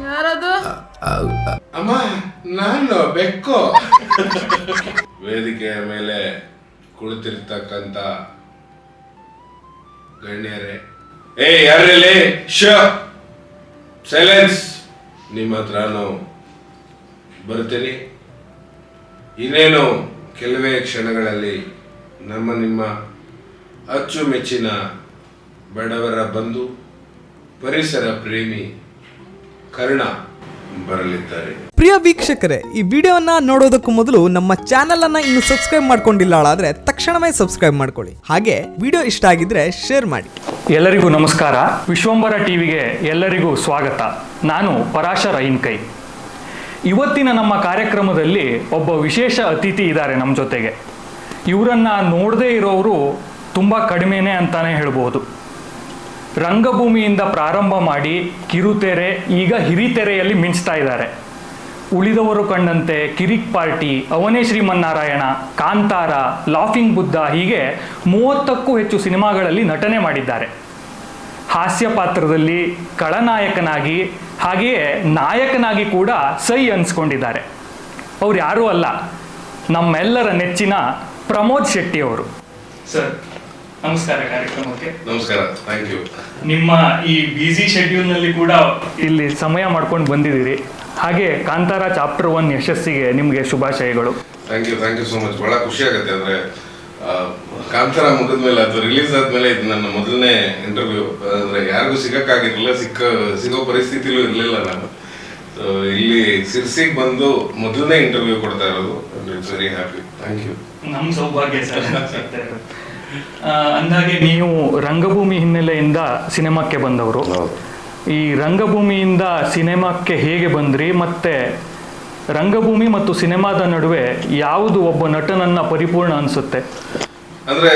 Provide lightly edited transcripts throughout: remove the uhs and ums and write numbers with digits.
ಯಾರದು? ಅಮ್ಮ ನಾನು ಬೆಕ್ಕು. ವೇದಿಕೆಯ ಮೇಲೆ ಕುಳಿತಿರ್ತಕ್ಕಂಥ ಗಣ್ಯರೇ, ಯಾರಲ್ಲಿ ಸೈಲೆನ್ಸ್. ನಿಮ್ಮ ಹತ್ರ ನಾವು ಬರ್ತೀನಿ. ಇನ್ನೇನು ಕೆಲವೇ ಕ್ಷಣಗಳಲ್ಲಿ ನಿಮ್ಮ ಅಚ್ಚುಮೆಚ್ಚಿನ ಬಡವರ ಬಂಧು, ಪರಿಸರ ಪ್ರೇಮಿ ಕರ್ಣ ಬರಲಿದ್ದಾರೆ. ಪ್ರಿಯ ವೀಕ್ಷಕರೇ, ಈ ವಿಡಿಯೋನ ನೋಡೋದಕ್ಕೂ ಮೊದಲು ನಮ್ಮ ಚಾನೆಲ್ ಅನ್ನ ಇನ್ನು ಸಬ್ಸ್ಕ್ರೈಬ್ ಮಾಡ್ಕೊಂಡಿಲ್ಲ ಆದ್ರೆ ತಕ್ಷಣವೇ ಸಬ್ಸ್ಕ್ರೈಬ್ ಮಾಡ್ಕೊಳ್ಳಿ. ಹಾಗೆ ವಿಡಿಯೋ ಇಷ್ಟ ಆಗಿದ್ರೆ ಶೇರ್ ಮಾಡಿ. ಎಲ್ಲರಿಗೂ ನಮಸ್ಕಾರ. ವಿಶ್ವಂಬರ ಟಿವಿಗೆ ಎಲ್ಲರಿಗೂ ಸ್ವಾಗತ. ನಾನು ಪರಾಶರ ಇನ್ಕೈ. ಇವತ್ತಿನ ನಮ್ಮ ಕಾರ್ಯಕ್ರಮದಲ್ಲಿ ಒಬ್ಬ ವಿಶೇಷ ಅತಿಥಿ ಇದ್ದಾರೆ ನಮ್ಮ ಜೊತೆಗೆ. ಇವರನ್ನ ನೋಡದೇ ಇರೋರು ತುಂಬ ಕಡಿಮೆನೇ ಅಂತಾನೆ ಹೇಳ್ಬೋದು. ರಂಗಭೂಮಿಯಿಂದ ಪ್ರಾರಂಭ ಮಾಡಿ ಕಿರುತೆರೆ, ಈಗ ಹಿರಿತೆರೆಯಲ್ಲಿ ಮಿಂಚ್ತಾ ಇದ್ದಾರೆ. ಉಳಿದವರು ಕಂಡಂತೆ, ಕಿರಿಕ್ ಪಾರ್ಟಿ, ಅವನೇ ಶ್ರೀಮನ್ನಾರಾಯಣ, ಕಾಂತಾರ, ಲಾಫಿಂಗ್ ಬುದ್ಧ ಹೀಗೆ 30ಕ್ಕೂ ಹೆಚ್ಚು ಸಿನಿಮಾಗಳಲ್ಲಿ ನಟನೆ ಮಾಡಿದ್ದಾರೆ. ಹಾಸ್ಯ ಪಾತ್ರದಲ್ಲಿ ಖಳನಾಯಕನಾಗಿ ಹಾಗೆಯೇ ನಾಯಕನಾಗಿ ಕೂಡ ಸೈ ಅನ್ಸ್ಕೊಂಡಿದ್ದಾರೆ. ಅವ್ರು ಯಾರೂ ಅಲ್ಲ, ನಮ್ಮೆಲ್ಲರ ನೆಚ್ಚಿನ ಪ್ರಮೋದ್ ಶೆಟ್ಟಿ ಅವರು. ಸರ್ ನಮಸ್ಕಾರ ಕಾರ್ಯಕ್ರಮಕ್ಕೆ. ನಮಸ್ಕಾರ, ಥ್ಯಾಂಕ್ ಯು. ನಿಮ್ಮ ಈ ಬ್ಯುಸಿ ಶೆಡ್ಯೂಲ್ನಲ್ಲಿ ಕೂಡ ಇಲ್ಲಿ ಸಮಯ ಮಾಡ್ಕೊಂಡು ಬಂದಿದ್ದೀರಿ. ಹಾಗೆ ಕಾಂತಾರ ಚಾಪ್ಟರ್ 1 ಯಶಸ್ಸಿಗೆ ನಿಮಗೆ ಶುಭಾಶಯಗಳು. Thank you so much. ಬಹಳ ಖುಷಿ ಆಗುತ್ತೆ. ಅಂದ್ರೆ ಕಾಂತಾರ ಮುಗಿದ್ಮೇಲೆ ಅದು ರಿಲೀಸ್ ಆದ್ಮೇಲೆ ಇದು ನನ್ನ ಮೊದಲನೇ ಇಂಟರ್ವ್ಯೂ. ಅಂದ್ರೆ ಯಾರಿಗೂ ಸಿಗಕ್ಕಾಗಿರಲಿಲ್ಲ, ಸಿಗೋ ಪರಿಸ್ಥಿತಿಲೂ ಇರಲಿಲ್ಲ ನಾನು. ಇಲ್ಲಿ ಸಿರ್ಸಿಗೆ ಬಂದು ಮೊದಲನೇ ಇಂಟರ್ವ್ಯೂ ಕೊಡ್ತಾ ಇರೋದು. It's very happy. Thank you. ನಮ್ಮ ಸೌಭಾಗ್ಯ ಸರ್. ಅಂದಾಗೆ ನೀವು ರಂಗಭೂಮಿ ಹಿನ್ನೆಲೆಯಿಂದ ಸಿನಿಮಾಕ್ಕೆ ಬಂದವರು. ಈ ರಂಗಭೂಮಿಯಿಂದ ಸಿನಿಮಾಕ್ಕೆ ಹೇಗೆ ಬಂದ್ರಿ, ಮತ್ತೆ ರಂಗಭೂಮಿ ಮತ್ತು ಸಿನಿಮಾದ ನಡುವೆ ಯಾವುದು ಒಬ್ಬ ನಟನನ್ನ ಪರಿಪೂರ್ಣ ಅನ್ಸುತ್ತೆ? ಅಂದ್ರೆ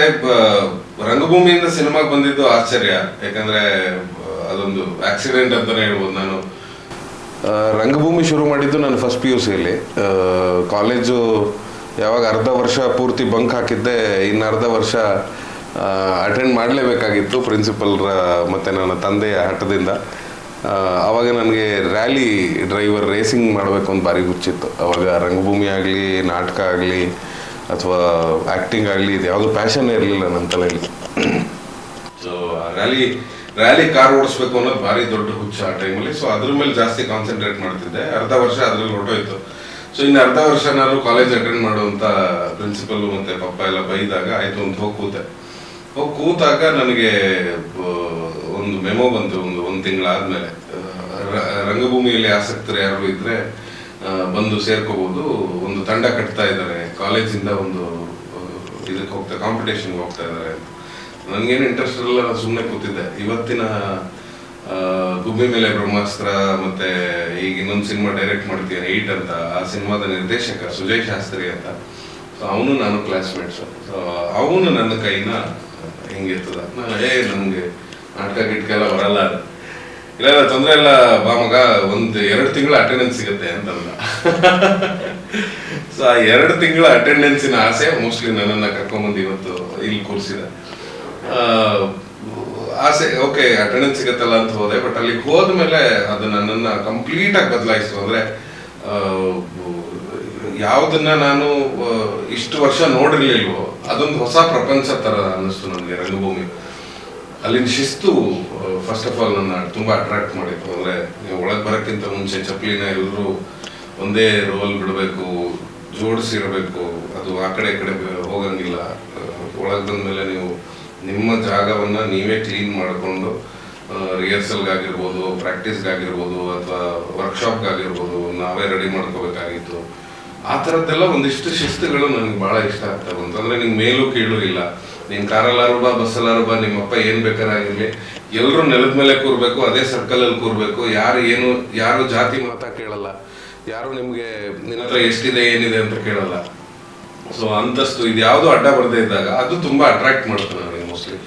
ರಂಗಭೂಮಿಯಿಂದ ಸಿನಿಮಾಗೆ ಬಂದಿದ್ದು ಆಶ್ಚರ್ಯ. ಯಾಕಂದ್ರೆ ಅದೊಂದು ಆಕ್ಸಿಡೆಂಟ್ ಅಂತಾನೆ ಹೇಳ್ಬೋದು. ನಾನು ರಂಗಭೂಮಿ ಶುರು ಮಾಡಿದ್ದು ನಾನು ಫಸ್ಟ್ PUC ಯಲ್ಲಿ. ಕಾಲೇಜು ಯಾವಾಗ ಅರ್ಧ ವರ್ಷ ಪೂರ್ತಿ ಬಂಕ್ ಹಾಕಿದ್ದೆ, ಇನ್ನು ಅರ್ಧ ವರ್ಷ ಅಟೆಂಡ್ ಮಾಡಲೇಬೇಕಾಗಿತ್ತು ಪ್ರಿನ್ಸಿಪಲ್ರ ಮತ್ತು ನನ್ನ ತಂದೆಯ ಹಠದಿಂದ. ಆವಾಗ ನನಗೆ ರ್ಯಾಲಿ ಡ್ರೈವರ್ ರೇಸಿಂಗ್ ಮಾಡಬೇಕು ಅಂತ ಭಾರಿ ಹುಚ್ಚಿತ್ತು. ಆವಾಗ ರಂಗಭೂಮಿ ಆಗಲಿ, ನಾಟಕ ಆಗಲಿ ಅಥವಾ ಆ್ಯಕ್ಟಿಂಗ್ ಆಗಲಿ, ಇದು ಯಾವುದೂ ಪ್ಯಾಷನ್ನೇ ಇರಲಿಲ್ಲ ನನ್ನ ತಲೆಯಲ್ಲಿ. ಸೊ ರ್ಯಾಲಿ ಕಾರ್ ಓಡಿಸ್ಬೇಕು ಅನ್ನೋದು ಭಾರಿ ದೊಡ್ಡ ಹುಚ್ಚ ಆ ಟೈಮಲ್ಲಿ. ಸೊ ಅದ್ರ ಮೇಲೆ ಜಾಸ್ತಿ ಕಾನ್ಸಂಟ್ರೇಟ್ ಮಾಡ್ತಿದ್ದೆ. ಅರ್ಧ ವರ್ಷ ಅದ್ರಲ್ಲಿ ಹೊರಟೋಯ್ತು. ಸೊ ಇನ್ನು ಅರ್ಧ ವರ್ಷ ನಾನು ಕಾಲೇಜ್ ಅಟೆಂಡ್ ಮಾಡುವಂಥ ಪ್ರಿನ್ಸಿಪಲ್ ಮತ್ತು ಪಪ್ಪ ಎಲ್ಲ ಬೈದಾಗ ಆಯಿತು ಅಂತ ಹೋಗಿ ಕೂತಾಗ ನನಗೆ ಒಂದು ಮೆಮೊ ಬಂತು. ಒಂದು ತಿಂಗಳಾದ್ಮೇಲೆ, ರಂಗಭೂಮಿಯಲ್ಲಿ ಆಸಕ್ತರು ಯಾರು ಇದ್ರೆ ಬಂದು ಸೇರ್ಕೋಬಹುದು, ಒಂದು ತಂಡ ಕಟ್ತಾ ಇದ್ದಾರೆ, ಕಾಲೇಜಿಂದ ಒಂದು ಇದಕ್ಕೆ ಕಾಂಪಿಟೇಷನ್ಗೆ ಹೋಗ್ತಾ ಇದ್ದಾರೆ ಅಂತ. ನನಗೇನು ಇಂಟ್ರೆಸ್ಟ್ ಇರಲ್ಲ, ನಾನು ಸುಮ್ಮನೆ ಕೂತಿದ್ದೆ. ಇವತ್ತಿನ ಗುಬ್ಬಿ ಮೇಲೆ ಬ್ರಹ್ಮಾಸ್ತ್ರ ಮತ್ತೆ ಈಗ ಇನ್ನೊಂದು ಸಿನಿಮಾ ಡೈರೆಕ್ಟ್ ಮಾಡ್ತೀನಿ 8 ಅಂತ. ಆ ಸಿನಿಮಾದ ನಿರ್ದೇಶಕ ಸುಜಯ್ ಶಾಸ್ತ್ರಿ ಅಂತ. ಸೊ ಅವನು ನಾನು ಕ್ಲಾಸ್ಮೇಟ್ಸು. ಸೊ ಅವನು ನನ್ನ ಕೈನ ಹಿಂಗಿರ್ತದ, ನಮ್ಗೆ ನಾಟಕ ಗಿಟ್ಕ ಎಲ್ಲ ಬರಲ್ಲ, ಇಲ್ಲ ತೊಂದರೆ ಇಲ್ಲ ಬಾ ಮಗ, 1-2 ತಿಂಗಳ ಅಟೆಂಡೆನ್ಸ್ ಸಿಗುತ್ತೆ ಅಂತಂದ. ಸೊ ಆ 2 ತಿಂಗಳ ಅಟೆಂಡೆನ್ಸಿನ ಆಸೆ ಮೋಸ್ಟ್ಲಿ ನನ್ನನ್ನ ಕರ್ಕೊಂಡ್ಬಂದು ಇವತ್ತು ಇಲ್ಲಿ ಕೂರಿಸಿದ. ಆಸೆ ಓಕೆ ಅಟೆಂಡೆನ್ಸ್ ಸಿಗತ್ತಲ್ಲ ಅಂತ ಹೋದೆ. ಬಟ್ ಅಲ್ಲಿಗೆ ಹೋದ್ಮೇಲೆ ಅದು ನನ್ನನ್ನ ಕಂಪ್ಲೀಟ್ ಆಗಿ ಬದಲಾಯಿಸ್ತು. ಅಂದ್ರೆ ಯಾವುದನ್ನ ನಾನು ಇಷ್ಟು ವರ್ಷ ನೋಡಿರ್ಲಿಲ್ವೋ ಅದೊಂದು ಹೊಸ ಪ್ರಪಂಚ ತರ ಅನ್ನಿಸ್ತು ನನಗೆ ರಂಗಭೂಮಿ. ಅಲ್ಲಿನ ಶಿಸ್ತು ಫಸ್ಟ್ ಆಫ್ ಆಲ್ ನನ್ನ ತುಂಬಾ ಅಟ್ರಾಕ್ಟ್ ಮಾಡಿತ್ತು. ಅಂದ್ರೆ ಒಳಗೆ ಬರೋಕ್ಕಿಂತ ಮುಂಚೆ ಚಪ್ಪಲಿನ ಎಲ್ಲರೂ ಒಂದೇ ರೋಲ್ ಬಿಡಬೇಕು, ಜೋಡಿಸಿರಬೇಕು, ಅದು ಆ ಕಡೆ ಈ ಕಡೆ ಹೋಗಂಗಿಲ್ಲ. ಒಳಗೆ ಬಂದ್ಮೇಲೆ ನೀವು ನಿಮ್ಮ ಜಾಗವನ್ನ ನೀವೇ ಕ್ಲೀನ್ ಮಾಡಿಕೊಂಡು ರಿಹರ್ಸಲ್ಗಾಗಿರ್ಬೋದು, ಪ್ರಾಕ್ಟೀಸ್ಗಾಗಿರ್ಬೋದು ಅಥವಾ ವರ್ಕ್ಶಾಪ್ಗಾಗಿರ್ಬೋದು ನಾವೇ ರೆಡಿ ಮಾಡ್ಕೋಬೇಕಾಗಿತ್ತು. ಆ ಥರದ್ದೆಲ್ಲ ಒಂದಿಷ್ಟು ಶಿಸ್ತುಗಳು ನನಗೆ ಭಾಳ ಇಷ್ಟ ಆಗ್ತಾ ಬಂತು. ಅಂದರೆ ನಿಮ್ಗೆ ಮೇಲೂ ಕೀಳು ಇಲ್ಲ, ನೀನು ಕಾರಲ್ಲಾರು ಬಾ, ಬಸ್ಸಲ್ಲಾರು ಬಾ, ನಿಮ್ಮಪ್ಪ ಏನು ಬೇಕಾರಾಗಿರಲಿ ಎಲ್ಲರೂ ನೆಲದ ಮೇಲೆ ಕೂರಬೇಕು, ಅದೇ ಸರ್ಕಲಲ್ಲಿ ಕೂರಬೇಕು. ಯಾರು ಜಾತಿ ಮತ ಕೇಳಲ್ಲ, ಯಾರು ನಿಮಗೆ ನಿನ್ನ ಹತ್ರ ಎಷ್ಟಿದೆ ಏನಿದೆ ಅಂತ ಕೇಳಲ್ಲ. ಸೊ ಅಂತಸ್ತು ಇದು ಯಾವುದು ಅಡ್ಡ ಬರದೇ ಇದ್ದಾಗ ಅದು ತುಂಬ ಅಟ್ರಾಕ್ಟ್ ಮಾಡುತ್ತೆ ನನಗೆ ಮೋಸ್ಟ್ಲಿ.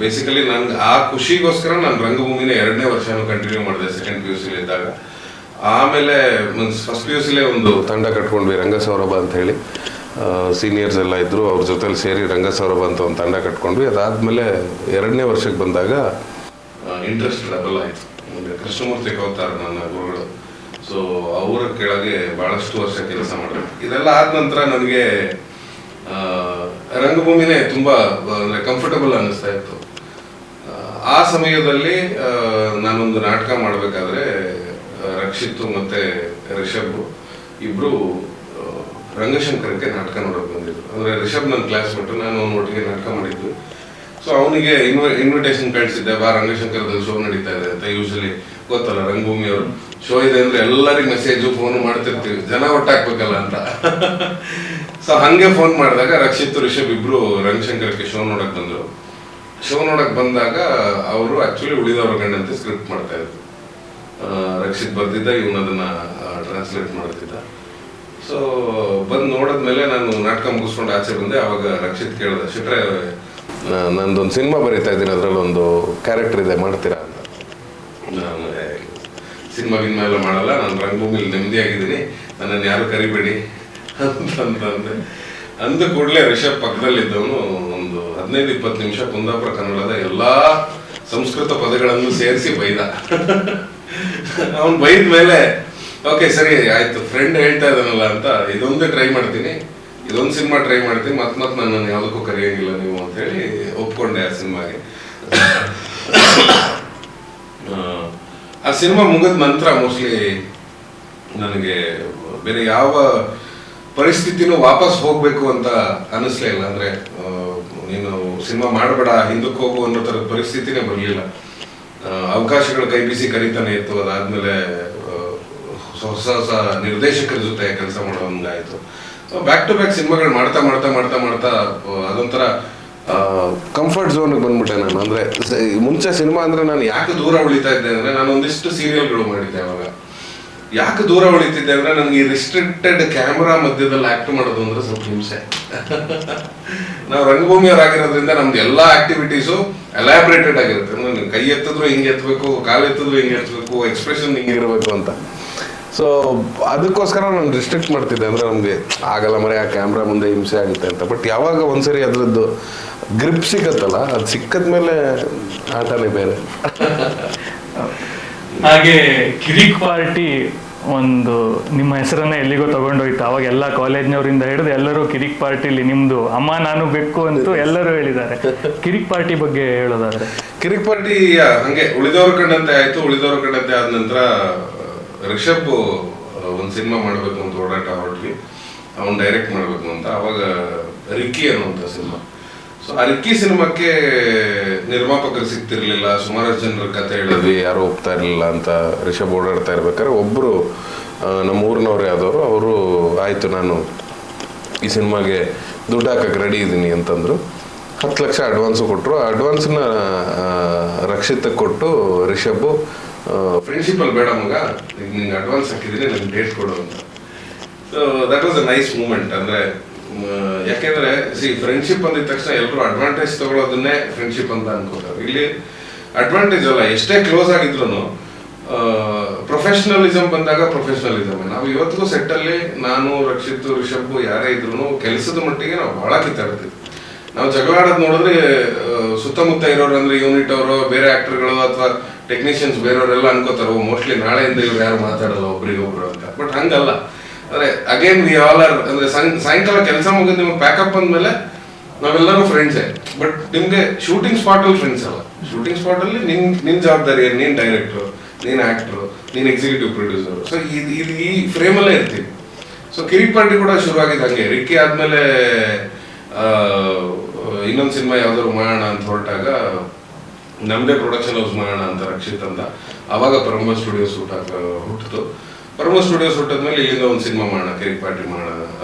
ಬೇಸಿಕಲಿ ನನ್ಗೆ ಆ ಖುಷಿಗೋಸ್ಕರ ನಾನು ರಂಗಭೂಮಿನ 2ನೇ ವರ್ಷನೂ ಕಂಟಿನ್ಯೂ ಮಾಡಿದೆ ಸೆಕೆಂಡ್ PUC ಇದ್ದಾಗ. ಆಮೇಲೆ ಫಸ್ಟ್ PUC ಒಂದು ತಂಡ ಕಟ್ಕೊಂಡ್ವಿ, ರಂಗಸೌರಭ ಅಂತ ಹೇಳಿ. ಸೀನಿಯರ್ಸ್ ಎಲ್ಲ ಇದ್ದರು, ಅವ್ರ ಜೊತೆಲಿ ಸೇರಿ ರಂಗಸೌರಭ ಅಂತ ಒಂದು ತಂಡ ಕಟ್ಕೊಂಡ್ವಿ. ಅದಾದಮೇಲೆ 2ನೇ ವರ್ಷಕ್ಕೆ ಬಂದಾಗ ಇಂಟ್ರೆಸ್ಟ್ ಡಬಲ್ ಆಯಿತು. ಕೃಷ್ಣಮೂರ್ತಿ ಕೌತಾರ್ ನನ್ನ ಗುರುಗಳು. ಸೊ ಅವರ ಕೆಳಗೆ ಬಹಳಷ್ಟು ವರ್ಷ ಕೆಲಸ ಮಾಡಿದೆ. ಇದೆಲ್ಲ ಆದ ನಂತರ ನನಗೆ ರಂಗಭೂಮಿನೇ ತುಂಬಾ ಅಂದರೆ ಕಂಫರ್ಟಬಲ್ ಅನ್ನಿಸ್ತಾ ಇತ್ತು. ಆ ಸಮಯದಲ್ಲಿ ನಾನೊಂದು ನಾಟಕ ಮಾಡಬೇಕಾದ್ರೆ ರಕ್ಷಿತ್ ಮತ್ತೆ ರಿಷಬ್ ಇಬ್ರು ರಂಗಶಂಕರಕ್ಕೆ ನಾಟಕ ನೋಡೋಕೆ ಬಂದಿದ್ರು. ಅಂದ್ರೆ ರಿಷಬ್ ನನ್ನ ಕ್ಲಾಸ್ಮೇಟ್, ನಾನು ಅವ್ನ ಒಟ್ಟಿಗೆ ನಾಟಕ ಮಾಡಿದ್ವಿ. ಸೊ ಅವನಿಗೆ ಇನ್ವಿಟೇಷನ್ ಕಳಿಸಿದ್ದೆ, ಬಾ ರಂಗಶಂಕರದಲ್ಲಿ ಶೋ ನಡೀತಾ ಇದೆ ಅಂತ. ಯೂಶಲಿ ಗೊತ್ತಲ್ಲ ರಂಗಭೂಮಿಯವರು ಶೋ ಇದೆ ಅಂದ್ರೆ ಎಲ್ಲರಿಗೂ ಮೆಸೇಜು ಫೋನ್ ಮಾಡ್ತಿರ್ತೀವಿ, ಜನ ಒಟ್ಟಾಕ್ಬೇಕಲ್ಲ ಅಂತ. ಸೊ ಹಂಗೆ ಫೋನ್ ಮಾಡಿದಾಗ ರಕ್ಷಿತ್ ರಿಷಬ್ ಇಬ್ರು ರಂಗಶಂಕರಕ್ಕೆ ಶೋ ನೋಡಕ್ ಬಂದ್ರು. ಶೋ ನೋಡಕ್ ಬಂದಾಗ ಅವರು ಆಕ್ಚುಲಿ ಉಳಿದವರ ಗಂಡಂತೆ ಸ್ಕ್ರಿಪ್ಟ್ ಮಾಡ್ತಾ ಇದ್ರು. ರಕ್ಷಿತ್ ಬರ್ತಿದ್ದ, ಇವನು ಅದನ್ನ ಟ್ರಾನ್ಸ್ಲೇಟ್ ಮಾಡ್ತಿದ್ದ. ಸೊ ಬಂದು ನೋಡಿದ್ಮೇಲೆ ನಾನು ನಾಟಕ ಮುಗಿಸ್ಕೊಂಡು ಆಚೆ ಬಂದೆ. ಅವಾಗ ರಕ್ಷಿತ್ ಕೇಳಿದೆ, ಶೆಟ್ರೆ ನಂದೊಂದು ಸಿನಿಮಾ ಬರೀತಾ ಇದ್ದೀನಿ, ಅದ್ರಲ್ಲಿ ಒಂದು ಕ್ಯಾರೆಕ್ಟರ್ ಇದೆ, ಮಾಡ್ತೀರಾ ಅಂತ. ನಾನು ಸಿನಿಮಾ ಗಿನ್ಮಾ ಎಲ್ಲ ಮಾಡಲ್ಲ, ನಾನು ರಂಗಭೂಮಿಲಿ ನೆಮ್ಮದಿಯಾಗಿದ್ದೀನಿ, ನನ್ನನ್ನು ಯಾರು ಕರಿಬೇಡಿ ಅಂತಂದೆ. ಅಂದ ಕೂಡಲೇ ರಿಷಬ್ ಪಕ್ಕದಲ್ಲಿದ್ದವನು ಒಂದು 15-20 ನಿಮಿಷ ಕುಂದಾಪುರ ಕನ್ನಡದ ಎಲ್ಲಾ ಸಂಸ್ಕೃತ ಪದಗಳನ್ನು ಸೇರಿಸಿ ಬೈದ. ಅವನು ಬೈದ ಮೇಲೆ ಓಕೆ ಸರಿ ಆಯ್ತು, ಫ್ರೆಂಡ್ ಹೇಳ್ತಾ ಇದ್ದಾನಲ್ಲ ಅಂತ ಇದೊಂದೇ ಟ್ರೈ ಮಾಡ್ತೀನಿ, ಇದೊಂದು ಸಿನಿಮಾ ಟ್ರೈ ಮಾಡ್ತೀನಿ, ಮತ್ತೆ ನನ್ನನ್ನು ಯಾವುದಕ್ಕೂ ಕರೆಯೋಂಗಿಲ್ಲ ನೀವು ಅಂತ ಹೇಳಿ ಒಪ್ಕೊಂಡೆ ಆ ಸಿನಿಮಾಗೆ. ಆ ಸಿನಿಮಾ ಮುಗಿದ ನಂತರ ಮೋಸ್ಟ್ಲಿ ನನಗೆ ಬೇರೆ ಯಾವ ಪರಿಸ್ಥಿತಿನೂ ವಾಪಸ್ ಹೋಗ್ಬೇಕು ಅಂತ ಅನಿಸ್ಲೇ ಇಲ್ಲ. ಅಂದ್ರೆ ನೀನು ಸಿನಿಮಾ ಮಾಡಬೇಡ, ಹಿಂದಕ್ಕೆ ಹೋಗು ಅನ್ನೋ ಥರದ ಪರಿಸ್ಥಿತಿನೇ ಬರಲಿಲ್ಲ. ಅವಕಾಶಗಳು ಕೈ ಬೀಸಿ ಕರೀತಾನೆ ಇತ್ತು. ಅದಾದ್ಮೇಲೆ ಹೊಸ ಹೊಸ ನಿರ್ದೇಶಕರ ಜೊತೆ ಕೆಲಸ ಮಾಡೋಂಗಾಯ್ತು. ಸೊ ಬ್ಯಾಕ್ ಟು ಬ್ಯಾಕ್ ಸಿನಿಮಾಗಳು ಮಾಡ್ತಾ ಮಾಡ್ತಾ ಮಾಡ್ತಾ ಮಾಡ್ತಾ ಅದೊಂಥರ ಕಂಫರ್ಟ್ ಝೋನ್ಗೆ ಬಂದ್ಬಿಟ್ಟೆ ನಾನು. ಅಂದ್ರೆ ಮುಂಚೆ ಸಿನಿಮಾ ಅಂದ್ರೆ ನಾನು ಯಾಕೆ ದೂರ ಉಳಿತಾ ಇದ್ದೆ ಅಂದ್ರೆ, ನಾನು ಒಂದಿಷ್ಟು ಸೀರಿಯಲ್ಗಳು ಮಾಡಿದ್ದೆ ಅವಾಗ. ಯಾಕೆ ದೂರ ಉಳಿತಿದ್ದೆ ಅಂದ್ರೆ, ನನಗೆ ಈ ರಿಸ್ಟ್ರಿಕ್ಟೆಡ್ ಕ್ಯಾಮ್ರಾ ಮಧ್ಯದಲ್ಲಿ ಆಕ್ಟ್ ಮಾಡೋದು ಅಂದ್ರೆ ಸ್ವಲ್ಪ ಹಿಂಸೆ. ನಾವು ರಂಗಭೂಮಿಯವರಾಗಿರೋದ್ರಿಂದ ನಮ್ದು ಎಲ್ಲಾ ಆಕ್ಟಿವಿಟೀಸು ಎಲಾಬ್ರೇಟೆಡ್ ಆಗಿರುತ್ತೆ. ಅಂದ್ರೆ ಕೈ ಎತ್ತಿದ್ರು ಹಿಂಗೆ ಎತ್ತಬೇಕು, ಕಾಲು ಎತ್ತಿದ್ರು ಹಿಂಗೆ ಎತ್ತಬೇಕು, ಎಕ್ಸ್ಪ್ರೆಷನ್ ಹಿಂಗೆ ಇರಬೇಕು ಅಂತ. ಸೊ ಅದಕ್ಕೋಸ್ಕರ ನಾನು ರಿಸ್ಟ್ರಿಕ್ಟ್ ಮಾಡ್ತಿದ್ದೆ. ಅಂದ್ರೆ ನಮ್ಗೆ ಆಗಲ್ಲ ಮರೆ, ಆ ಕ್ಯಾಮ್ರಾ ಮುಂದೆ ಹಿಂಸೆ ಆಗುತ್ತೆ ಅಂತ. ಬಟ್ ಯಾವಾಗ ಒಂದ್ಸರಿ ಅದ್ರದ್ದು ಗ್ರಿಪ್ ಸಿಗತ್ತಲ್ಲ, ಅದು ಸಿಕ್ಕದ್ಮೇಲೆ ಆಟನೇ ಬೇರೆ. ಹಾಗೆ ಕಿರಿಕ್ ಪಾರ್ಟಿ ಒಂದು ನಿಮ್ಮ ಹೆಸರನ್ನ ಎಲ್ಲಿಗೋ ತಗೊಂಡೋಯ್ತು. ಅವಾಗ ಎಲ್ಲ ಕಾಲೇಜ್ನವರಿಂದ ಹಿಡಿದು ಎಲ್ಲರೂ ಕಿರಿಕ್ ಪಾರ್ಟಿಲಿ ನಿಮ್ದು ಅಮ್ಮ ನಾನು ಬೇಕು ಅಂತೂ ಎಲ್ಲರೂ ಹೇಳಿದ್ದಾರೆ. ಕಿರಿಕ್ ಪಾರ್ಟಿ ಬಗ್ಗೆ ಹೇಳೋದಾದ್ರೆ, ಕಿರಿಕ್ ಪಾರ್ಟಿ ಹಂಗೆ ಉಳಿದವ್ರ ಕಂಡಂತೆ ಆಯ್ತು. ಉಳಿದವ್ರ ಕಂಡಂತೆ ಆದ ನಂತರ ರಿಷಬ್ ಒಂದು ಸಿನಿಮಾ ಮಾಡಬೇಕು ಅಂತ ಓಡಾಟ ಹೊರಟ್ವಿ, ಅವ್ನು ಡೈರೆಕ್ಟ್ ಮಾಡಬೇಕು ಅಂತ. ಅವಾಗ ರಿಕ್ಕಿ ಅನ್ನುವಂಥ ಸಿನಿಮಾ. ಸೊ ಆ ರಿಕ್ಕಿ ಸಿನಿಮಾಕ್ಕೆ ನಿರ್ಮಾಪಕರು ಸಿಗ್ತಿರ್ಲಿಲ್ಲ, ಸುಮಾರು ಜನರ ಕತೆ ಹೇಳಿದ್ವಿ, ಯಾರು ಒಪ್ತಾ ಇರಲಿಲ್ಲ ಅಂತ. ರಿಷಬ್ ಓಡಾಡ್ತಾ ಇರ್ಬೇಕಾದ್ರೆ ಒಬ್ಬರು ನಮ್ಮ ಊರಿನವ್ರು ಯಾವ್ದವರು, ಅವರು ಆಯಿತು ನಾನು ಈ ಸಿನಿಮಾಗೆ ದುಡ್ಡು ಹಾಕಕ್ಕೆ ರೆಡಿ ಇದ್ದೀನಿ ಅಂತಂದರು. 10 ಲಕ್ಷ ಅಡ್ವಾನ್ಸು ಕೊಟ್ಟರು. ಆ ಅಡ್ವಾನ್ಸ್ನ ರಕ್ಷಿತಕ್ಕೆ ಕೊಟ್ಟು ರಿಷಬ್ಬು, ಪ್ರಿನ್ಸಿಪಲ್ ಬೇಡ ಮಗ, ಈಗ ನಿಂಗೆ ಅಡ್ವಾನ್ಸ್ ಹಾಕಿದ್ದೀನಿ, ನಂಗೆ ಡೇಟ್ ಕೊಡು ಅಂತ. So that was a nice moment. ಅಂದರೆ ಯಾಕೆಂದ್ರೆ ಫ್ರೆಂಡ್ಶಿಪ್ ಅಂದಿದ ತಕ್ಷಣ ಎಲ್ಲರೂ ಅಡ್ವಾಂಟೇಜ್ ತಗೊಳ್ಳೋದನ್ನೇ ಫ್ರೆಂಡ್ಶಿಪ್ ಅಂತ ಅನ್ಕೋತಾರೆ. ಇಲ್ಲಿ ಅಡ್ವಾಂಟೇಜ್ ಅಲ್ಲ, ಎಷ್ಟೇ ಕ್ಲೋಸ್ ಆಗಿದ್ರು ಪ್ರೊಫೆಷನಲಿಸಮ್ ಬಂದಾಗ ಪ್ರೊಫೆಷನಲಿಸಮ್. ನಾವು ಇವತ್ತಿಗೂ ಸೆಟ್ಟಲ್ಲಿ ನಾನು, ರಕ್ಷಿತ್, ರಿಷಬ್ ಯಾರೇ ಇದ್ರು ಕೆಲಸದ ಮಟ್ಟಿಗೆ ನಾವು ಬಹಳ ಕಿತ್ತಾಡ್ತೀವಿ. ನಾವು ಜಗಳಾಡೋದು ನೋಡಿದ್ರೆ ಸುತ್ತಮುತ್ತ ಇರೋರು ಅಂದ್ರೆ ಯೂನಿಟ್ ಅವರು, ಬೇರೆ ಆಕ್ಟರ್ಗಳು ಅಥವಾ ಟೆಕ್ನಿಷಿಯನ್ಸ್ ಬೇರೆಯವರೆಲ್ಲ ಅನ್ಕೋತಾರೋ ಮೋಸ್ಟ್ಲಿ ನಾಳೆಯಿಂದ ಇವ್ರು ಯಾರು ಮಾತಾಡಲ್ಲ ಒಬ್ರಿಗೊಬ್ರು ಅಂತ. ಬಟ್ ಹಂಗಲ್ಲ. ಅಂದ್ರೆ ಅಗೇನ್ ವಿ ಆಲ್ ಆರ್, ಅಂದ್ರೆ ಸಾಯಂಕಾಲ ಕೆಲಸ ಮುಗಿದು ನಿಮ್ಗೆ ಪ್ಯಾಕಪ್ ಅಂದ್ಮೇಲೆ ನಾವೆಲ್ಲರೂ ಫ್ರೆಂಡ್ಸೇ. ಬಟ್ ನಿಮ್ಗೆ ಶೂಟಿಂಗ್ ಸ್ಪಾಟ್ ಅಲ್ಲಿ ಫ್ರೆಂಡ್ಸ್ ಅಲ್ಲ. ಶೂಟಿಂಗ್ ಸ್ಪಾಟ್ ಅಲ್ಲಿ ನಿನ್ ಜವಾಬ್ದಾರಿ, ನೀನ್ ಡೈರೆಕ್ಟರ್, ನೀನ್ ಆಕ್ಟರ್, ನೀನ್ ಎಕ್ಸಿಕ್ಯೂಟಿವ್ ಪ್ರೊಡ್ಯೂಸರ್. ಸೊ ಇದು ಈ ಫ್ರೇಮಲ್ಲೇ ಇರ್ತೀವಿ. ಸೊ ಕಿರಿಕ್ ಪಾರ್ಟಿ ಕೂಡ ಶುರು ಆಗಿದ್ದು ಹಂಗೆ. ರಿಕ್ಕಿ ಆದ್ಮೇಲೆ ಇನ್ನೊಂದು ಸಿನಿಮಾ ಯಾವ್ದಾದ್ರು ಮಾಡೋಣ ಅಂತ ಹೊರಟಾಗ ನಮ್ದೇ ಪ್ರೊಡಕ್ಷನ್ ಹೌಸ್ ಮಾಡೋಣ ಅಂತ ರಕ್ಷಿತ್ ಅಂತ. ಅವಾಗ ಪರಮ ಸ್ಟುಡಿಯೋಸ್ ಹುಟ್ಟಿತು. ಪರಮ ಸ್ಟುಡಿಯೋಸ್ ಹುಟ್ಟಿದ್ಮೇಲೆ ಇಲ್ಲಿಂದ ಒಂದು ಸಿನಿಮಾ ಮಾಡೋಣ, ಕಿರಿಕ್ ಪಾರ್ಟಿ ಮಾಡೋಣ.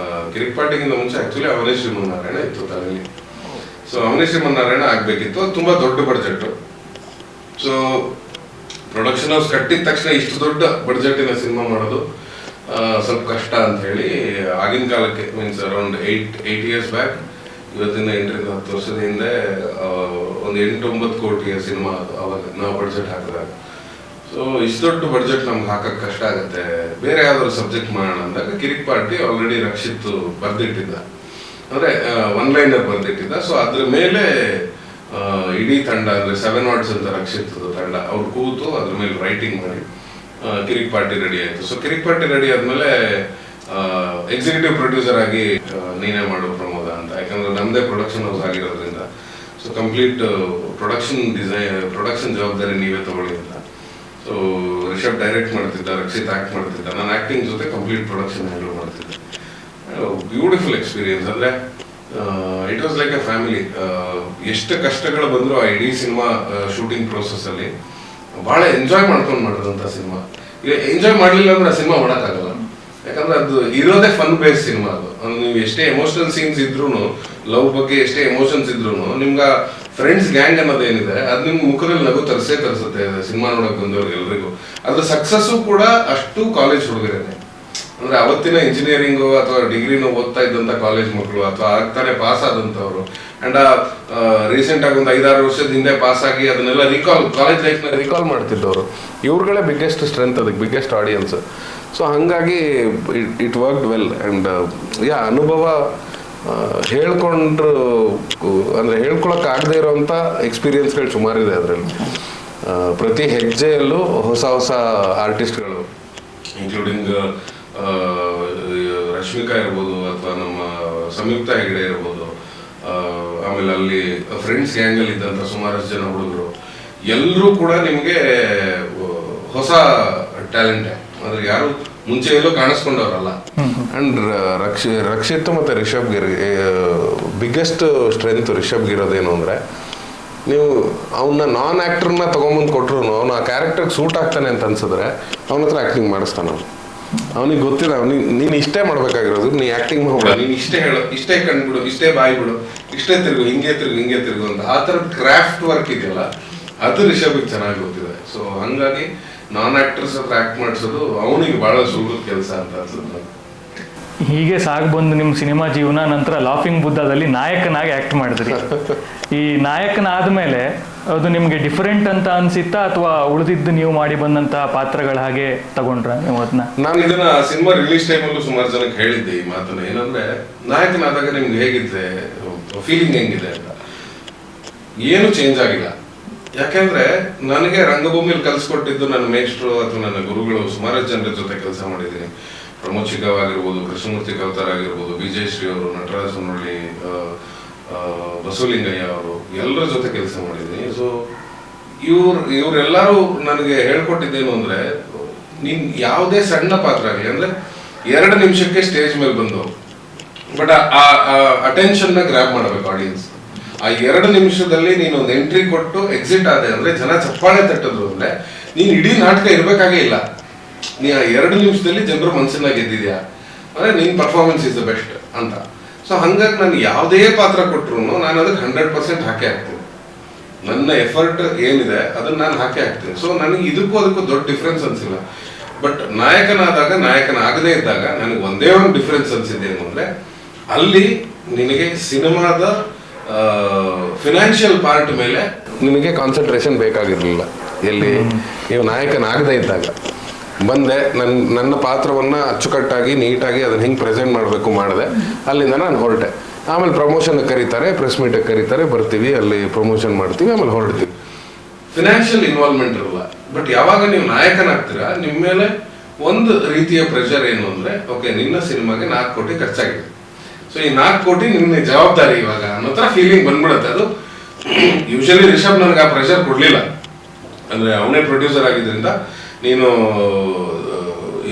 ಕಿರಿಕ್ ಪಾರ್ಟಿಗಿಂತ ಮುಂಚೆ ಆಕ್ಚುಲಿ ಅವನೇ ಶ್ರೀಮನ್ನಾರಾಯಣ ಇತ್ತು ತಲೆಯಲ್ಲಿ. ಸೊ ಅವನೇ ಶ್ರೀಮನ್ನಾರಾಯಣ ಆಗ್ಬೇಕಿತ್ತು. ಅದು ತುಂಬಾ ದೊಡ್ಡ ಬಡ್ಜೆಟ್. ಸೊ ಪ್ರೊಡಕ್ಷನ್ ಹೌಸ್ ಕಟ್ಟಿದ ತಕ್ಷಣ ಇಷ್ಟು ದೊಡ್ಡ ಬಡ್ಜೆಟಿನ ಸಿನಿಮಾ ಮಾಡೋದು ಸ್ವಲ್ಪ ಕಷ್ಟ ಅಂತ ಹೇಳಿ ಆಗಿನ ಕಾಲಕ್ಕೆ, ಮೀನ್ಸ್ ಅರೌಂಡ್ 8 ಇಯರ್ಸ್ ಬ್ಯಾಕ್, ಇವತ್ತಿನ 8-10 ವರ್ಷದ ಹಿಂದೆ ಒಂದು 8-9 ಕೋಟಿಯ ಸಿನಿಮಾ ಅವಾಗ ನಾವು ಬಡ್ಜೆಟ್ ಹಾಕಿದಾಗ. ಸೊ ಇಷ್ಟು ದೊಡ್ಡ ಬಡ್ಜೆಟ್ ನಮ್ಗೆ ಹಾಕಕ್ಕೆ ಕಷ್ಟ ಆಗುತ್ತೆ, ಬೇರೆ ಯಾವ್ದಾದ್ರು ಸಬ್ಜೆಕ್ಟ್ ಮಾಡೋಣ ಅಂದಾಗ ಕಿರಿಕ್ ಪಾರ್ಟಿ ಆಲ್ರೆಡಿ ರಕ್ಷಿತ್ ಬರ್ದಿಟ್ಟಿದ್ದ, ಅಂದ್ರೆ 1 ಲೈನರ್ ಬರ್ದಿಟ್ಟಿದ್ದ. ಸೊ ಅದ್ರ ಮೇಲೆ ಇಡೀ ತಂಡ ಅಂದ್ರೆ 7 ವಾಟ್ಸ್ ಅಂತ ರಕ್ಷಿತ್ ತಂಡ ಅವ್ರು ಕೂತು ಅದ್ರ ಮೇಲೆ ರೈಟಿಂಗ್ ಮಾಡಿ ಕಿರಿಕ್ ಪಾರ್ಟಿ ರೆಡಿ ಆಯ್ತು. ಸೊ ಕಿರಿಕ್ ಪಾರ್ಟಿ ರೆಡಿ ಆದ್ಮೇಲೆ ಎಕ್ಸಿಕ್ಯೂಟಿವ್ ಪ್ರೊಡ್ಯೂಸರ್ ಆಗಿ ನೀನೇ ಮಾಡು ಪ್ರಮೋದ ಅಂತ, ಯಾಕಂದ್ರೆ ನಮ್ದೇ ಪ್ರೊಡಕ್ಷನ್ ಹೌಸ್ ಆಗಿರೋದ್ರಿಂದ ಸೊ ಕಂಪ್ಲೀಟ್ ಪ್ರೊಡಕ್ಷನ್ ಜವಾಬ್ದಾರಿ ನೀವೇ ತಗೊಳ್ಳಿ ಅಂತ. ಸೊ ರಿಷಬ್ ಡೈರೆಕ್ಟ್ ಮಾಡ್ತಿದ್ದ, ರಕ್ಷಿತ್ ಆಕ್ಟ್ ಮಾಡ್ತಿದ್ದ, ನಾನು ಆಕ್ಟಿಂಗ್ ಜೊತೆ ಕಂಪ್ಲೀಟ್ ಪ್ರೊಡಕ್ಷನ್ ಹ್ಯಾಂಡಲ್ ಮಾಡ್ತಿದ್ದೆ. Beautiful experience. ಅಂದ್ರೆ it was like a family. ಎಷ್ಟು ಕಷ್ಟಗಳು ಬಂದ್ರು ಆ ಇಡೀ ಸಿನಿಮಾ ಶೂಟಿಂಗ್ ಪ್ರೋಸೆಸ್ ಅಲ್ಲಿ ಬಹಳ ಎಂಜಾಯ್ ಮಾಡ್ಕೊಂಡು ಮಾಡಿದಂತ ಸಿನಿಮಾ. ಎಂಜಾಯ್ ಮಾಡ್ಲಿಲ್ಲ ಅಂದ್ರೆ ಆ ಸಿನಿಮಾ ಮಾಡಕ್ಕಾಗಲ್ಲ, ಯಾಕಂದ್ರೆ ಅದು ಇರೋದೇ ಫನ್ ಬೇಸ್ ಸಿನಿಮಾ. ಅದು ನೀವು ಎಷ್ಟೇ ಎಮೋಷನಲ್ ಸೀನ್ಸ್ ಇದ್ರು, ಲವ್ ಬಗ್ಗೆ ಎಷ್ಟೇ ಎಮೋಷನ್ಸ್ ಇದ್ರು, ನಿಮ್ಗ ಫ್ರೆಂಡ್ಸ್ ಗ್ಯಾಂಗ್ ಅನ್ನೋದೇನಿದೆ ಅದು ನಿಮ್ ಮುಖದಲ್ಲಿ ನಗು ತರಿಸುತ್ತೆ ಸಿನಿಮಾ ನೋಡಕ್ ಬಂದವ್ರಿಗೆ ಎಲ್ರಿಗೂ. ಅದ್ರ ಸಕ್ಸಸ್ಸು ಕೂಡ ಅಷ್ಟು ಕಾಲೇಜ್ ಹುಡುಗರೇನೆ. ಅಂದ್ರೆ ಅವತ್ತಿನ ಇಂಜಿನಿಯರಿಂಗು ಅಥವಾ ಡಿಗ್ರಿನೂ ಓದ್ತಾ ಇದ್ದಂತ ಕಾಲೇಜ್ ಮಕ್ಕಳು ಅಥವಾ ಆಗ್ತಾನೆ ಪಾಸ್ ಆದಂತವ್ರು ಅಂಡ್ ರೀಸೆಂಟ್ ಆಗಿ ಒಂದು 5-6 ವರ್ಷದ ಹಿಂದೆ ಪಾಸ್ ಆಗಿ ಅದನ್ನೆಲ್ಲ ಕಾಲೇಜ್ ಲೈಫ್ ನ ರಿಕಾಲ್ ಮಾಡ್ತಿದ್ದವರು ಇವ್ರುಗಳೇ ಬಿಗ್ಗೆಸ್ಟ್ ಸ್ಟ್ರೆಂತ್, ಅದಕ್ಕೆ ಬಿಗ್ಗೆಸ್ಟ್ ಆಡಿಯನ್ಸ್. ಸೊ ಹಂಗಾಗಿ ಇಟ್ ವರ್ಕ್ಡ್ ವೆಲ್. ಅಂಡ್ ಅನುಭವ ಹೇಳ್ಕೊಂಡ್ರು ಅಂದ್ರೆ ಹೇಳ್ಕೊಳಕ್ ಆಗದೆ ಇರೋಂಥ ಎಕ್ಸ್ಪೀರಿಯನ್ಸ್ಗಳು ಸುಮಾರಿದೆ ಅದರಲ್ಲಿ. ಪ್ರತಿ ಹೆಜ್ಜೆಯಲ್ಲೂ ಹೊಸ ಹೊಸ ಆರ್ಟಿಸ್ಟ್ಗಳು, ಇನ್ಕ್ಲೂಡಿಂಗ್ ರಶ್ಮಿಕಾ ಇರ್ಬೋದು ಅಥವಾ ನಮ್ಮ ಸಂಯುಕ್ತ ಹೆಗಡೆ ಇರ್ಬೋದು, ಆಮೇಲೆ ಅಲ್ಲಿ ಫ್ರೆಂಡ್ಸ್ ಗ್ಯಾಂಗ್ ಅಲ್ಲಿ ಇದ್ದಂತ ಸುಮಾರಷ್ಟು ಜನ ಹುಡುಗರು ಎಲ್ಲರೂ ಕೂಡ ನಿಮ್ಗೆ ಹೊಸ ಟ್ಯಾಲೆಂಟ್. ಅಂದ್ರೆ ಯಾರು ಮುಂಚೆ ಎಲ್ಲೋ ಕಾಣಿಸ್ಕೊಂಡವ್ರಲ್ಲ. ಅಂಡ್ ರಕ್ಷಿತ್ ಮತ್ತೆ ರಿಷಬ್ಗೆ ಬಿಗ್ಗೆಸ್ಟ್ ಸ್ಟ್ರೆಂತ್ ರಿಷಬ್ಗೆ ಇರೋದೇನು ಅಂದ್ರೆ, ನೀವು ಅವನ್ನ ನಾನ್ ಆಕ್ಟರ್ನ ತಗೊಂಬಂದು ಕೊಟ್ರು ಅವ್ನು ಆ ಕ್ಯಾರೆಕ್ಟರ್ಗೆ ಸೂಟ್ ಆಗ್ತಾನೆ ಅಂತ ಅನ್ಸಿದ್ರೆ ಅವನ ಹತ್ರ ಆಕ್ಟಿಂಗ್ ಮಾಡಿಸ್ತಾನ. ಅವನಿಗೆ ಗೊತ್ತಿಲ್ಲ, ನೀನು ಇಷ್ಟೇ ಮಾಡ್ಬೇಕಾಗಿರೋದು, ನೀ ಆಕ್ಟಿಂಗ್ ಮಾಡ್ಬಿಡ, ನೀನು ಇಷ್ಟೇ ಹೇಳು, ಇಷ್ಟೇ ಕಂಡ್ಬಿಡು, ಇಷ್ಟೇ ಬಾಯಿ ಬಿಡು, ಇಷ್ಟೇ ತಿರುಗು, ಹಿಂಗೆ ತಿರುಗು ಅಂತ. ಆ ಥರದ ಕ್ರಾಫ್ಟ್ ವರ್ಕ್ ಇದೆಯಲ್ಲ ಅದು ರಿಷಬ್ಗೆ ಚೆನ್ನಾಗಿ ಗೊತ್ತಿದೆ. ಸೊ ಹಂಗಾಗಿ ನಾನ್ ಆಕ್ಟರ್ಸ್ ಹತ್ರ ಆಕ್ಟ್ ಮಾಡಿಸೋದು ಅವನಿಗೆ ಬಹಳ ಸುಲಭದ ಕೆಲಸ ಅಂತ ಅನ್ಸುತ್ತೆ. ಹೀಗೆ ಬಂದು ನಿಮ್ಮ ಸಿನಿಮಾ ಜೀವನ ನಂತರ ಲಾಫಿಂಗ್ ಬುದ್ಧದಲ್ಲಿ ನಾಯಕನಾಗಿ ಆಕ್ಟ್ ಮಾಡಿದ್ರಿ. ಈ ನಾಯಕನಾದ್ಮೇಲೆ ಅದು ನಿಮ್ಗೆ ಡಿಫರೆಂಟ್ ಅಂತ ಅನ್ಸಿತ್ತಾ ಅಥವಾ ಉಳಿದಿದ್ದು ನೀವು ಮಾಡಿ ಬಂದಂತ ಪಾತ್ರಗಳ ಹಾಗೆ ತಗೊಂಡ್ರ ನೀವು ಅದನ್ನ? ನಾನು ಇದನ್ನ ಸಿನಿಮಾ ರಿಲೀಸ್ ಟೈಮಲ್ಲೂ ಸುಮಾರು ಜನಕ್ಕೆ ಹೇಳಿದ್ದೆ ಈ ಮಾತನ್ನ. ಏನಂದ್ರೆ ನಾಯಕನಾದಾಗ ನಿಮ್ಗೆ ಹೇಗಿದೆ, ಫೀಲಿಂಗ್ ಹೆಂಗಿದೆ ಅಂತ. ಏನು ಚೇಂಜ್ ಆಗಿಲ್ಲ. ಯಾಕೆಂದ್ರೆ ನನಗೆ ರಂಗಭೂಮಿಯಲ್ಲಿ ಕಲ್ಸ್ಕೊಟ್ಟಿದ್ದು ನನ್ನ ಮೇಷ್ಟ್ರು ಅಥವಾ ನನ್ನ ಗುರುಗಳು ಸುಮಾರು ಜನರ ಜೊತೆ ಕೆಲಸ ಮಾಡಿದ್ದೀನಿ. ಪ್ರಮೋದ್ ಶಿಗಾವ್ ಆಗಿರ್ಬೋದು, ಕೃಷ್ಣಮೂರ್ತಿ ಕವತಾರ್ ಆಗಿರ್ಬೋದು, ವಿಜಯಶ್ರೀ ಅವರು, ನಟರಾಜ ಹೊನ್ನಳ್ಳಿ, ಬಸವಲಿಂಗಯ್ಯ ಅವರು, ಎಲ್ಲರ ಜೊತೆ ಕೆಲಸ ಮಾಡಿದ್ದೀನಿ. ಸೊ ಇವರೆಲ್ಲರೂ ನನಗೆ ಹೇಳ್ಕೊಟ್ಟಿದ್ದೇನು ಅಂದ್ರೆ, ನೀನ್ ಯಾವುದೇ ಸಣ್ಣ ಪಾತ್ರ ಆಗಲಿ ಅಂದ್ರೆ 2 ನಿಮಿಷಕ್ಕೆ ಸ್ಟೇಜ್ ಮೇಲೆ ಬಂದು ಬಟ್ ಆ ಅಟೆನ್ಷನ್ ನ ಗ್ರಾಬ್ ಮಾಡಬೇಕು ಆಡಿಯನ್ಸ್. ಆ 2 ನಿಮಿಷದಲ್ಲಿ ನೀನು ಒಂದು ಎಂಟ್ರಿ ಕೊಟ್ಟು ಎಕ್ಸಿಟ್ ಆದೆ ಅಂದ್ರೆ ಜನ ಚಪ್ಪಾಳೆ ತಟ್ಟಿದ್ರು ಅಂದ್ರೆ ನೀನ್ ಇಡೀ ನಾಟಕ ಇರ್ಬೇಕಾಗೇ ಇಲ್ಲ. ನೀ ಆ 2 ನಿಮಿಷದಲ್ಲಿ ಜನರು ಮನಸ್ಸನ್ನ ಗೆದ್ದಿದ್ಯಾ ಅಂದ್ರೆ ನಿನ್ ಪರ್ಫಾರ್ಮೆನ್ಸ್ ಇಸ್ ದ ಬೆಸ್ಟ್ ಅಂತ. ಸೊ ಹಂಗಾಗಿ ನಾನು ಯಾವುದೇ ಪಾತ್ರ ಕೊಟ್ರು ನಾನು ಅದಕ್ಕೆ 100% ಹಾಕೇ ಹಾಕ್ತೀನಿ. ನನ್ನ ಎಫರ್ಟ್ ಏನಿದೆ ಅದನ್ನ ನಾನು ಹಾಕೇ ಹಾಕ್ತೀನಿ. ಸೊ ನನಗೆ ಇದಕ್ಕೂ ಅದಕ್ಕೂ ದೊಡ್ಡ ಡಿಫ್ರೆನ್ಸ್ ಅನ್ಸಿಲ್ಲ. ಬಟ್ ನಾಯಕನಾದಾಗ, ನಾಯಕನಾಗದೇ ಇದ್ದಾಗ ನನಗೆ ಒಂದೇ ಒಂದು ಡಿಫ್ರೆನ್ಸ್ ಅನ್ಸಿದ್ದೇನು ಅಂದ್ರೆ, ಅಲ್ಲಿ ನಿನಗೆ ಸಿನಿಮಾದ ಫಿನಾನ್ಷಿಯಲ್ ಪಾರ್ಟ್ ಮೇಲೆ ನಿನಗೆ ಕಾನ್ಸಂಟ್ರೇಷನ್ ಬೇಕಾಗಿರ್ಲಿಲ್ಲ. ಎಲ್ಲಿ ನೀವು ನಾಯಕನಾಗದೇ ಇದ್ದಾಗ ಬಂದೆ, ನನ್ನ ಪಾತ್ರವನ್ನ ಅಚ್ಚುಕಟ್ಟಾಗಿ ನೀಟಾಗಿ ಅದನ್ನ ಹೆಂಗೆ ಪ್ರೆಸೆಂಟ್ ಮಾಡಬೇಕು ಮಾಡಿದೆ, ಅಲ್ಲಿಂದ ನಾನು ಹೊರಟೆ. ಆಮೇಲೆ ಪ್ರಮೋಷನ್ ಕರೀತಾರೆ, ಪ್ರೆಸ್ ಮೀಟ್ ಕರೀತಾರೆ, ಬರ್ತೀವಿ, ಅಲ್ಲಿ ಪ್ರಮೋಷನ್ ಮಾಡ್ತೀವಿ, ಆಮೇಲೆ ಹೊರಡ್ತೀವಿ. ಫಿನಾನ್ಷಿಯಲ್ ಇನ್ವಾಲ್ವ್ಮೆಂಟ್ ಇರಲ್ಲ. ಬಟ್ ಯಾವಾಗ ನೀವು ನಾಯಕನಾಗ್ತೀರಾ ನಿಮ್ಮ ಮೇಲೆ ಒಂದು ರೀತಿಯ ಪ್ರೆಷರ್ ಏನು ಅಂದ್ರೆ, ಓಕೆ ನಿನ್ನ ಸಿನಿಮಾಗೆ 4 ಕೋಟಿ ಖರ್ಚಾಗಿದೆ, ಸೊ ಈ 4 ಕೋಟಿ ನಿನ್ನ ಜವಾಬ್ದಾರಿ ಇವಾಗ ಅನ್ನೋ ತರ ಫೀಲಿಂಗ್ ಬಂದ್ಬಿಡುತ್ತೆ. ಅದು ಯೂಶಲಿ ರಿಷಬ್ ನನಗೆ ಆ ಪ್ರೆಷರ್ ಕೊಡ್ಲಿಲ್ಲ. ಅಂದ್ರೆ ಅವನೇ ಪ್ರೊಡ್ಯೂಸರ್ ಆಗಿದ್ರಿಂದ ನೀನು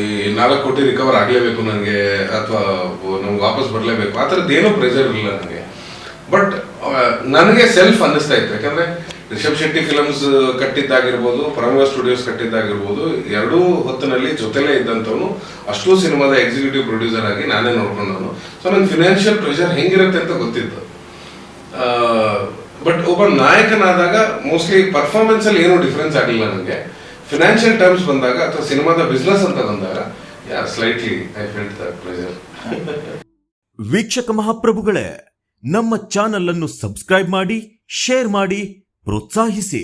ಈ 4 ಕೋಟಿ ರಿಕವರ್ ಆಗ್ಲೇಬೇಕು ನನಗೆ ಅಥವಾ ನಮ್ಗೆ ವಾಪಸ್ ಬರ್ಲೇಬೇಕು, ಆ ಥರದ್ದು ಏನೂ ಪ್ರೆಷರ್ ಇರಲಿಲ್ಲ ನನಗೆ. ಬಟ್ ನನಗೆ ಸೆಲ್ಫ್ ಅನ್ನಿಸ್ತಾ ಇತ್ತು. ಯಾಕಂದ್ರೆ ರಿಷಬ್ ಶೆಟ್ಟಿ ಫಿಲಮ್ಸ್ ಕಟ್ಟಿದ್ದಾಗಿರ್ಬೋದು, ಪರಮ ಸ್ಟುಡಿಯೋಸ್ ಕಟ್ಟಿದ್ದಾಗಿರ್ಬೋದು, 2 ಹೊತ್ತಿನಲ್ಲಿ ಜೊತೆಲೇ ಇದ್ದಂಥವನು, ಅಷ್ಟು ಸಿನಿಮಾದ ಎಕ್ಸಿಕ್ಯೂಟಿವ್ ಪ್ರೊಡ್ಯೂಸರ್ ಆಗಿ ನಾನೇ ನೋಡ್ಕೊಂಡವನು. ಸೊ ನನ್ನ ಫಿನಾನ್ಷಿಯಲ್ ಪ್ರೆಷರ್ ಹೆಂಗಿರುತ್ತೆ ಅಂತ ಗೊತ್ತಿತ್ತು. ಬಟ್ ಒಬ್ಬ ನಾಯಕನಾದಾಗ ಮೋಸ್ಟ್ಲಿ ಪರ್ಫಾರ್ಮೆನ್ಸ್ ಅಲ್ಲಿ ಏನೂ ಡಿಫ್ರೆನ್ಸ್ ಆಗಲಿಲ್ಲ ನನಗೆ. ಫಿನಾನ್ಷಿಯಲ್ ಟರ್ಮ್ಸ್ ಬಂದಾಗ ಅಥವಾ ಸಿನಿಮಾದ ಬಿಸ್ನೆಸ್ ಅಂತ ಬಂದಾಗ slightly I felt that pressure. ವೀಕ್ಷಕ ಮಹಾಪ್ರಭುಗಳೇ, ನಮ್ಮ ಚಾನಲ್ ಅನ್ನು ಸಬ್ಸ್ಕ್ರೈಬ್ ಮಾಡಿ, ಶೇರ್ ಮಾಡಿ, ಪ್ರೋತ್ಸಾಹಿಸಿ.